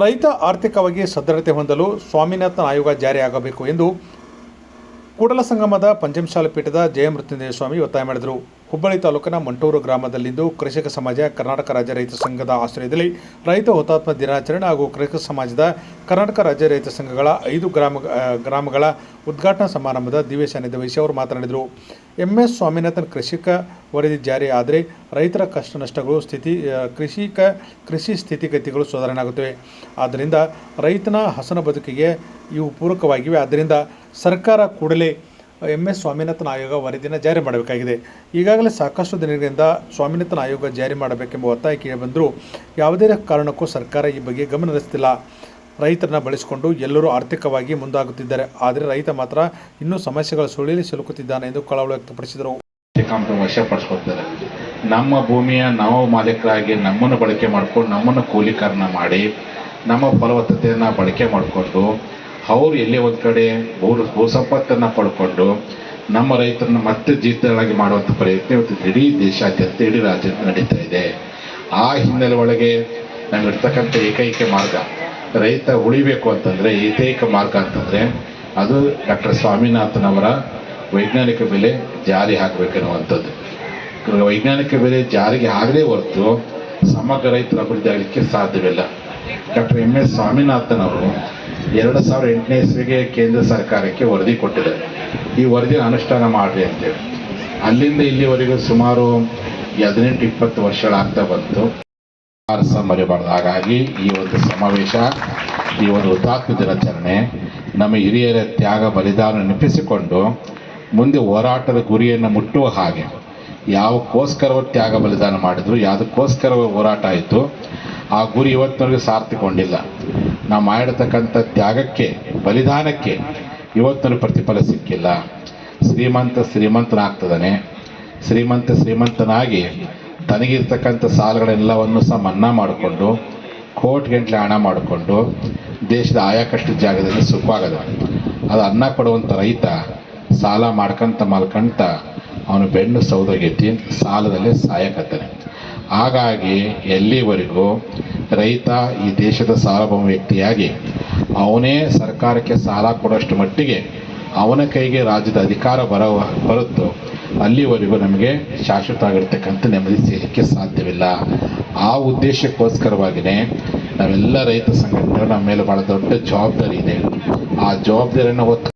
ರೈತ ಆರ್ಥಿಕವಾಗಿ ಸದೃಢತೆ ಹೊಂದಲು ಸ್ವಾಮಿನಾಥನ್ ಆಯೋಗ ಜಾರಿಯಾಗಬೇಕು ಎಂದು ಕೂಡಲಸಂಗಮದ ಪಂಚಮಸಾಲಿ ಪೀಠದ ಜಯಮೃತ್ಯುಂಜಯ ಸ್ವಾಮಿ ಒತ್ತಾಯ ಮಾಡಿದರು. ಹುಬ್ಬಳ್ಳಿ ತಾಲೂಕಿನ ಮಂಟೂರು ಗ್ರಾಮದಲ್ಲಿಂದು ಕೃಷಿಕ ಸಮಾಜ, ಕರ್ನಾಟಕ ರಾಜ್ಯ ರೈತ ಸಂಘದ ಆಶ್ರಯದಲ್ಲಿ ರೈತ ಹುತಾತ್ಮ ದಿನಾಚರಣೆ ಹಾಗೂ ಕೃಷಿಕ ಸಮಾಜದ ಕರ್ನಾಟಕ ರಾಜ್ಯ ರೈತ ಸಂಘಗಳ 5 ಗ್ರಾಮಗಳ ಉದ್ಘಾಟನಾ ಸಮಾರಂಭದ ದಿವ್ಯ ಸಾನ್ನಿಧ್ಯ ವಹಿಸಿ ಅವರು ಮಾತನಾಡಿದರು. MS ಸ್ವಾಮಿನಾಥನ್ ಕೃಷಿಕ ವರದಿ ಜಾರಿ ಆದರೆ ರೈತರ ಕಷ್ಟ ನಷ್ಟಗಳು ಕೃಷಿ ಸ್ಥಿತಿಗತಿಗಳು ಸುಧಾರಣೆ ಆಗುತ್ತವೆ. ಆದ್ದರಿಂದ ರೈತನ ಹಸನ ಬದುಕಿಗೆ ಇವು ಪೂರಕವಾಗಿವೆ. ಆದ್ದರಿಂದ ಸರ್ಕಾರ ಕೂಡಲೇ MS ಸ್ವಾಮಿನಾಥನ್ ಆಯೋಗ ವರದಿನ ಜಾರಿ ಮಾಡಬೇಕಾಗಿದೆ. ಈಗಾಗಲೇ ಸಾಕಷ್ಟು ದಿನಗಳಿಂದ ಸ್ವಾಮಿನಾಥನ್ ಆಯೋಗ ಜಾರಿ ಮಾಡಬೇಕೆಂಬ ಒತ್ತಾಯ ಕೇಳಿಬಂದರೂ ಯಾವುದೇ ಕಾರಣಕ್ಕೂ ಸರ್ಕಾರ ಈ ಬಗ್ಗೆ ಗಮನ ಹರಿಸುತ್ತಿಲ್ಲ. ರೈತರನ್ನ ಬಳಸಿಕೊಂಡು ಎಲ್ಲರೂ ಆರ್ಥಿಕವಾಗಿ ಮುಂದಾಗುತ್ತಿದ್ದಾರೆ. ಆದರೆ ರೈತ ಮಾತ್ರ ಇನ್ನೂ ಸಮಸ್ಯೆಗಳ ಸುಳಿಯಲ್ಲಿ ಸಿಲುಕುತ್ತಿದ್ದಾನೆ ಎಂದು ಕಳವಳ ವ್ಯಕ್ತಪಡಿಸಿದರು. ವಶಪಡಿಸ್ಕೊಳ್ತಾರೆ. ನಮ್ಮ ಭೂಮಿಯ ನಾವು ಮಾಲೀಕರಾಗಿ ನಮ್ಮನ್ನು ಬಳಕೆ ಮಾಡಿಕೊಂಡು ನಮ್ಮನ್ನು ಕೂಲಿಕಾರನ ಮಾಡಿ ನಮ್ಮ ಫಲವತ್ತತೆಯನ್ನು ಬಳಕೆ ಮಾಡಿಕೊಂಡು ಅವರು ಎಲ್ಲೇ ಒಂದು ಕಡೆ ಭೂ ಸಂಪತ್ತನ್ನು ಪಡ್ಕೊಂಡು ನಮ್ಮ ರೈತರನ್ನ ಮತ್ತೆ ಜೀತಗಳಾಗಿ ಮಾಡುವಂಥ ಪ್ರಯತ್ನ ಇವತ್ತು ಇಡೀ ದೇಶಾದ್ಯಂತ ಇಡೀ ರಾಜ್ಯದ ನಡೀತಾ ಇದೆ. ಆ ಹಿನ್ನೆಲೆ ಒಳಗೆ ನಮಗಿರ್ತಕ್ಕಂಥ ಏಕೈಕ ಮಾರ್ಗ ರೈತ ಉಳಿಬೇಕು ಅಂತಂದರೆ ಏಕೈಕ ಮಾರ್ಗ ಅಂತಂದರೆ ಅದು ಡಾಕ್ಟರ್ ಸ್ವಾಮಿನಾಥನ್ ಅವರ ವೈಜ್ಞಾನಿಕ ಬೆಲೆ ಜಾರಿ ಆಗಬೇಕನ್ನುವಂಥದ್ದು. ವೈಜ್ಞಾನಿಕ ಬೆಲೆ ಜಾರಿಗೆ ಆಗದೇ ಹೊರತು ಸಮಗ್ರ ರೈತರ ಅಭಿವೃದ್ಧಿ ಆಗಲಿಕ್ಕೆ ಸಾಧ್ಯವಿಲ್ಲ. ಡಾಕ್ಟರ್ MS ಸ್ವಾಮಿನಾಥನ್ ಅವರು 2008ನೇ ಇಸ್ವಿಗೆ ಕೇಂದ್ರ ಸರ್ಕಾರಕ್ಕೆ ವರದಿ ಕೊಟ್ಟಿದ್ದಾರೆ. ಈ ವರದಿನ ಅನುಷ್ಠಾನ ಮಾಡಿರಿ ಅಂತೇಳಿ. ಅಲ್ಲಿಂದ ಇಲ್ಲಿವರೆಗೂ ಸುಮಾರು 18-20 ವರ್ಷಗಳಾಗ್ತಾ ಬಂತು. ಮರೆಯಬಾರ್ದು. ಹಾಗಾಗಿ ಈ ಒಂದು ಸಮಾವೇಶ, ಈ ಒಂದು ಹುತಾತ್ಮ ದಿನಾಚರಣೆ ನಮ್ಮ ಹಿರಿಯರ ತ್ಯಾಗ ಬಲಿದಾನ ನೆನಪಿಸಿಕೊಂಡು ಮುಂದೆ ಹೋರಾಟದ ಗುರಿಯನ್ನು ಮುಟ್ಟುವ ಹಾಗೆ ಯಾವಕ್ಕೋಸ್ಕರ ತ್ಯಾಗ ಬಲಿದಾನ ಮಾಡಿದ್ರು, ಯಾವುದಕ್ಕೋಸ್ಕರ ಹೋರಾಟ ಆಯಿತು, ಆ ಗುರಿ ಇವತ್ತಿನವರೆಗೂ ಸಾರ್ಥಕೊಂಡಿಲ್ಲ. ನಾವು ಮಾಡಿರ್ತಕ್ಕಂಥ ತ್ಯಾಗಕ್ಕೆ, ಬಲಿದಾನಕ್ಕೆ ಇವತ್ತಿನ ಪ್ರತಿಫಲ ಸಿಕ್ಕಿಲ್ಲ. ಶ್ರೀಮಂತನಾಗ್ತದಾನೆ, ಶ್ರೀಮಂತನಾಗಿ ತನಗಿರ್ತಕ್ಕಂಥ ಸಾಲಗಳೆಲ್ಲವನ್ನು ಸಹ ಮನ್ನಾ ಮಾಡಿಕೊಂಡು ಕೋಟಿಗಟ್ಟಲೆ ಹಣ ಮಾಡಿಕೊಂಡು ದೇಶದ ಆಯಾಕಷ್ಟು ಜಾಗದಲ್ಲಿ ಸುಖವಾಗದ. ಅದು ಅನ್ನ ಕೊಡುವಂಥ ರೈತ ಸಾಲ ಮಾಡ್ಕೊಂತ ಅವನು ಬೆನ್ನು ಸೌದೋಗೈತಿ, ಸಾಲದಲ್ಲೇ ಸಾಯಕತ್ತಾನೆ. ಹಾಗಾಗಿ ಎಲ್ಲಿವರೆಗೂ ರೈತ ಈ ದೇಶದ ಸಾರ್ವಭೌಮ ವ್ಯಕ್ತಿಯಾಗಿ ಅವನೇ ಸರ್ಕಾರಕ್ಕೆ ಸಾಲ ಕೊಡೋಷ್ಟು ಮಟ್ಟಿಗೆ ಅವನ ಕೈಗೆ ರಾಜ್ಯದ ಅಧಿಕಾರ ಬರುತ್ತೋ ಅಲ್ಲಿವರೆಗೂ ನಮಗೆ ಶಾಶ್ವತವಾಗಿರ್ತಕ್ಕಂಥ ನೆಮ್ಮದಿ ಸಿಗಲಿಕ್ಕೆ ಸಾಧ್ಯವಿಲ್ಲ. ಆ ಉದ್ದೇಶಕ್ಕೋಸ್ಕರವಾಗಿಯೇ ನಾವೆಲ್ಲ ರೈತ ಸಂಘಟನೆಗಳು ನಮ್ಮ ಮೇಲೆ ಭಾಳ ದೊಡ್ಡ ಜವಾಬ್ದಾರಿ ಇದೆ. ಆ ಜವಾಬ್ದಾರಿಯನ್ನು ಹೊತ್ತು